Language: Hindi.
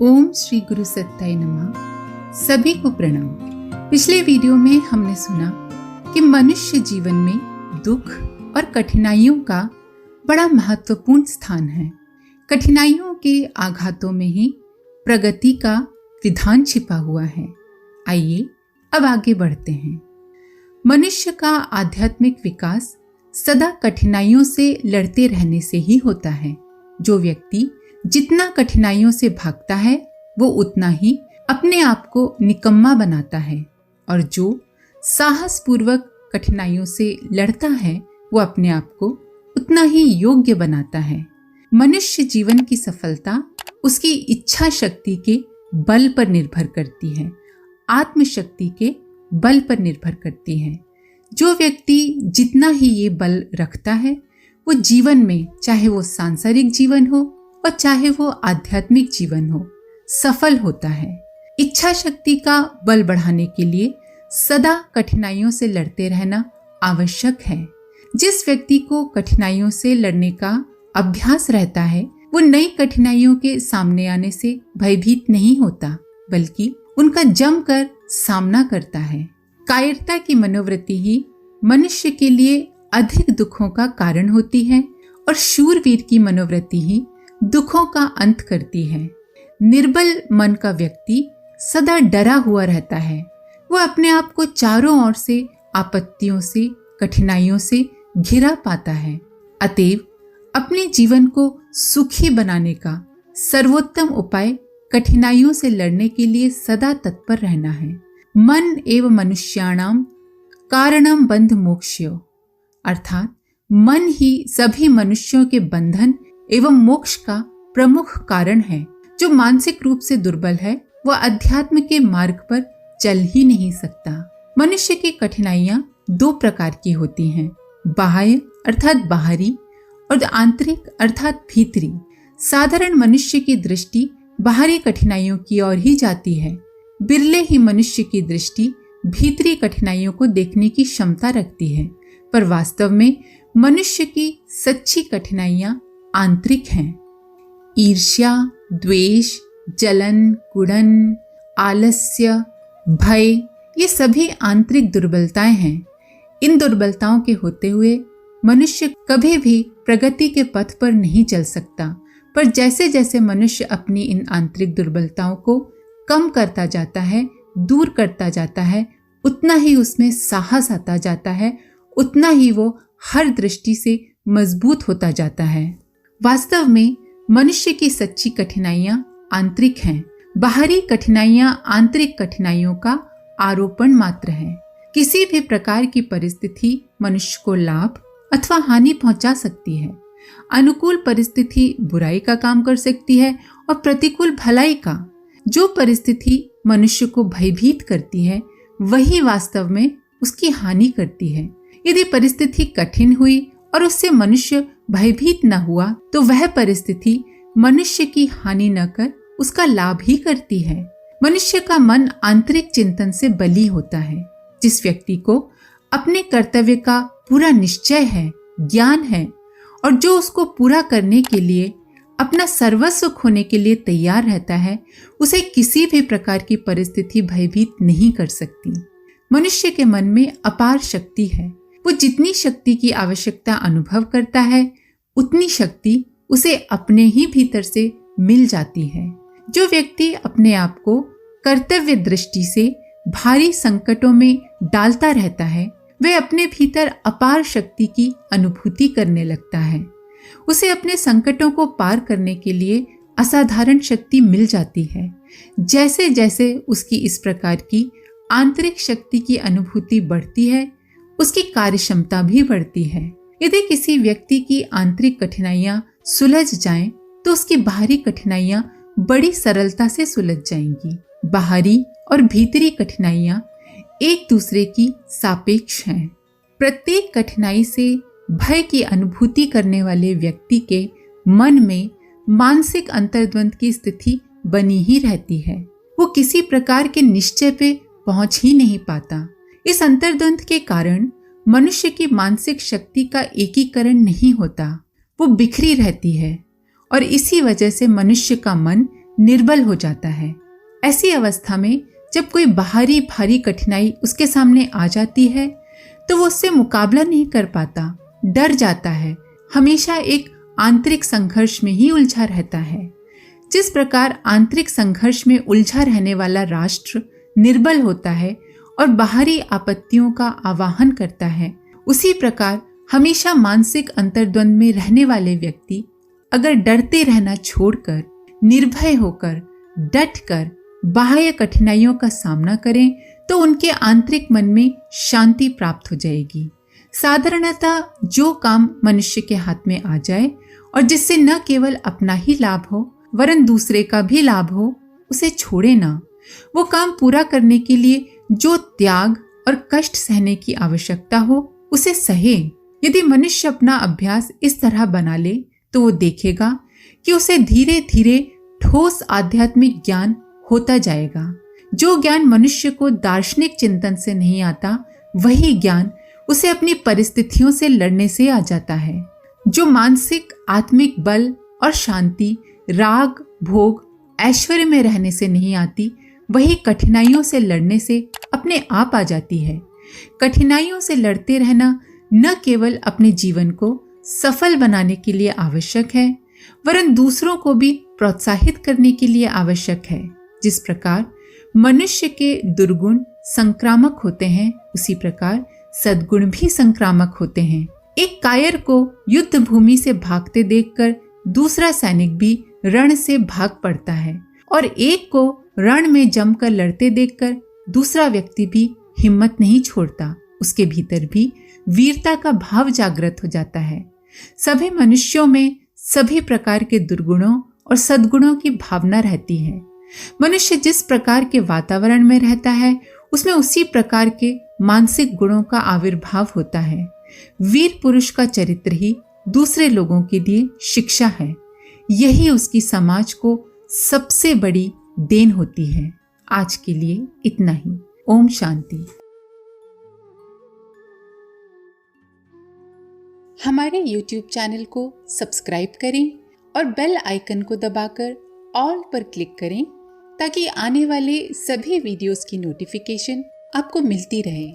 ओम श्री गुरु सत्ताय नमः। सभी को प्रणाम। पिछले वीडियो में हमने सुना कि मनुष्य जीवन में दुख और कठिनाइयों का बड़ा महत्वपूर्ण स्थान है। कठिनाइयों के आघातों में ही प्रगति का विधान छिपा हुआ है। आइए अब आगे बढ़ते हैं। मनुष्य का आध्यात्मिक विकास सदा कठिनाइयों से लड़ते रहने से ही होता है। जो व्यक्ति जितना कठिनाइयों से भागता है वो उतना ही अपने आप को निकम्मा बनाता है, और जो साहस पूर्वक कठिनाइयों से लड़ता है वो अपने आप को उतना ही योग्य बनाता है। मनुष्य जीवन की सफलता उसकी इच्छा शक्ति के बल पर निर्भर करती है, आत्मशक्ति के बल पर निर्भर करती है। जो व्यक्ति जितना ही ये बल रखता है वो जीवन में, चाहे वो सांसारिक जीवन हो और चाहे वो आध्यात्मिक जीवन हो, सफल होता है। इच्छा शक्ति का बल बढ़ाने के लिए सदा कठिनाइयों से लड़ते रहना आवश्यक है। जिस व्यक्ति को कठिनाइयों से लड़ने का अभ्यास रहता है वो नई कठिनाइयों के सामने आने से भयभीत नहीं होता, बल्कि उनका जमकर सामना करता है। कायरता की मनोवृत्ति ही मनुष्य के लिए अधिक दुखों का कारण होती है, और शूरवीर की मनोवृत्ति ही दुखों का अंत करती है। निर्बल मन का व्यक्ति सदा डरा हुआ रहता है। वो अपने आप को चारों ओर से आपत्तियों से, कठिनाइयों से घिरा पाता है। अतएव अपने जीवन को सुखी बनाने का सर्वोत्तम उपाय कठिनाइयों से लड़ने के लिए सदा तत्पर रहना है। मन एव मनुष्याणाम कारणम बंध मोक्ष्यो, अर्थात मन ही सभी मनुष्यों के बंधन एवं मोक्ष का प्रमुख कारण है। जो मानसिक रूप से दुर्बल है वह अध्यात्म के मार्ग पर चल ही नहीं सकता। मनुष्य की कठिनाइयां दो प्रकार की होती हैं, बाह्य अर्थात बाहरी और आंतरिक अर्थात भीतरी। साधारण मनुष्य की दृष्टि बाहरी कठिनाइयों की ओर ही जाती है। बिरले ही मनुष्य की दृष्टि भीतरी कठिनाइयों को देखने की क्षमता रखती है, पर वास्तव में मनुष्य की सच्ची कठिनाइयां आंतरिक हैं। ईर्ष्या, द्वेष, जलन, कुड़न, आलस्य, भय, ये सभी आंतरिक दुर्बलताएं हैं। इन दुर्बलताओं के होते हुए मनुष्य कभी भी प्रगति के पथ पर नहीं चल सकता। पर जैसे जैसे मनुष्य अपनी इन आंतरिक दुर्बलताओं को कम करता जाता है, दूर करता जाता है, उतना ही उसमें साहस आता जाता है, उतना ही वो हर दृष्टि से मजबूत होता जाता है। वास्तव में मनुष्य की सच्ची कठिनाइयां आंतरिक हैं। बाहरी कठिनाइयां आंतरिक कठिनाइयों का आरोपण मात्र है। किसी भी प्रकार की परिस्थिति मनुष्य को लाभ अथवा हानि पहुंचा सकती है। अनुकूल परिस्थिति बुराई का काम कर सकती है और प्रतिकूल भलाई का। जो परिस्थिति मनुष्य को भयभीत करती है वही वास्तव में उसकी हानि करती है। यदि परिस्थिति कठिन हुई और उससे मनुष्य भयभीत न हुआ तो वह परिस्थिति मनुष्य की हानि न कर उसका लाभ ही करती है। मनुष्य का मन आंतरिक चिंतन से बली होता है। जिस व्यक्ति को अपने कर्तव्य का पूरा निश्चय है, ज्ञान है, और जो उसको पूरा करने के लिए अपना सर्वस्व खोने के लिए तैयार रहता है, उसे किसी भी प्रकार की परिस्थिति भयभीत नहीं कर सकती। मनुष्य के मन में अपार शक्ति है। वो जितनी शक्ति की आवश्यकता अनुभव करता है उतनी शक्ति उसे अपने ही भीतर से मिल जाती है। जो व्यक्ति अपने आप को कर्तव्य दृष्टि से भारी संकटों में डालता रहता है वह अपने भीतर अपार शक्ति की अनुभूति करने लगता है। उसे अपने संकटों को पार करने के लिए असाधारण शक्ति मिल जाती है। जैसे जैसे उसकी इस प्रकार की आंतरिक शक्ति की अनुभूति बढ़ती है उसकी कार्यक्षमता भी बढ़ती है। यदि किसी व्यक्ति की आंतरिक कठिनाइयां सुलझ जाएं, तो उसकी बाहरी कठिनाइयां बड़ी सरलता से सुलझ जाएंगी। बाहरी और भीतरी कठिनाइयां एक दूसरे की सापेक्ष हैं। प्रत्येक कठिनाई से भय की अनुभूति करने वाले व्यक्ति के मन में मानसिक अंतर्द्वंद की स्थिति बनी ही रहती है। वो किसी प्रकार के निश्चय पे पहुंच ही नहीं पाता। इस अंतर्द्वंद के कारण मनुष्य की मानसिक शक्ति का एकीकरण नहीं होता, वो बिखरी रहती है, और इसी वजह से मनुष्य का मन निर्बल हो जाता है। ऐसी अवस्था में जब कोई बाहरी भारी कठिनाई उसके सामने आ जाती है तो वो उससे मुकाबला नहीं कर पाता, डर जाता है, हमेशा एक आंतरिक संघर्ष में ही उलझा रहता है। जिस प्रकार आंतरिक संघर्ष में उलझा रहने वाला राष्ट्र निर्बल होता है और बाहरी आपत्तियों का आवाहन करता है, उसी प्रकार हमेशा मानसिक अंतर्द्वंद में रहने वाले व्यक्ति अगर डरते रहना छोड़कर निर्भय होकर डटकर बाह्य कठिनाइयों का सामना करें तो उनके आंतरिक मन में शांति प्राप्त हो जाएगी। साधारणतः जो काम मनुष्य के हाथ में आ जाए और जिससे न केवल अपना ही लाभ हो वरन दूसरे का भी लाभ हो, उसे छोड़े ना। वो काम पूरा करने के लिए जो त्याग और कष्ट सहने की आवश्यकता हो उसे सहे। यदि मनुष्य अपना अभ्यास इस तरह बना ले तो वो देखेगा कि उसे धीरे धीरे ठोस आध्यात्मिक ज्ञान होता जाएगा। जो ज्ञान मनुष्य को दार्शनिक चिंतन से नहीं आता, वही ज्ञान उसे अपनी परिस्थितियों से लड़ने से आ जाता है। जो मानसिक आत्मिक बल और शांति राग भोग ऐश्वर्य में रहने से नहीं आती, वही कठिनाइयों से लड़ने से अपने आप आ जाती है। कठिनाइयों से लड़ते रहना न केवल अपने जीवन को सफल बनाने के लिए आवश्यक है वरन दूसरों को भी प्रोत्साहित करने के लिए आवश्यक है। जिस प्रकार मनुष्य के दुर्गुण संक्रामक होते हैं, उसी प्रकार सद्गुण भी संक्रामक होते हैं। एक कायर को युद्ध भूमि से भागते देखकर दूसरा सैनिक भी रण से भाग पड़ता है और एक को रण में जमकर लड़ते देखकर दूसरा व्यक्ति भी हिम्मत नहीं छोड़ता। उसके भीतर भी वीरता का भाव जागृत हो जाता है। सभी मनुष्यों में सभी प्रकार के दुर्गुणों और सद्गुणों की भावना रहती है। मनुष्य जिस प्रकार के वातावरण में रहता है उसमें उसी प्रकार के मानसिक गुणों का आविर्भाव होता है। वीर पुरुष का चरित्र ही दूसरे लोगों के लिए शिक्षा है। यही उसकी समाज को सबसे बड़ी देन होती है। आज के लिए इतना ही। ओम शांति। हमारे YouTube चैनल को सब्सक्राइब करें और बेल आइकन को दबाकर ऑल पर क्लिक करें ताकि आने वाले सभी वीडियोस की नोटिफिकेशन आपको मिलती रहे।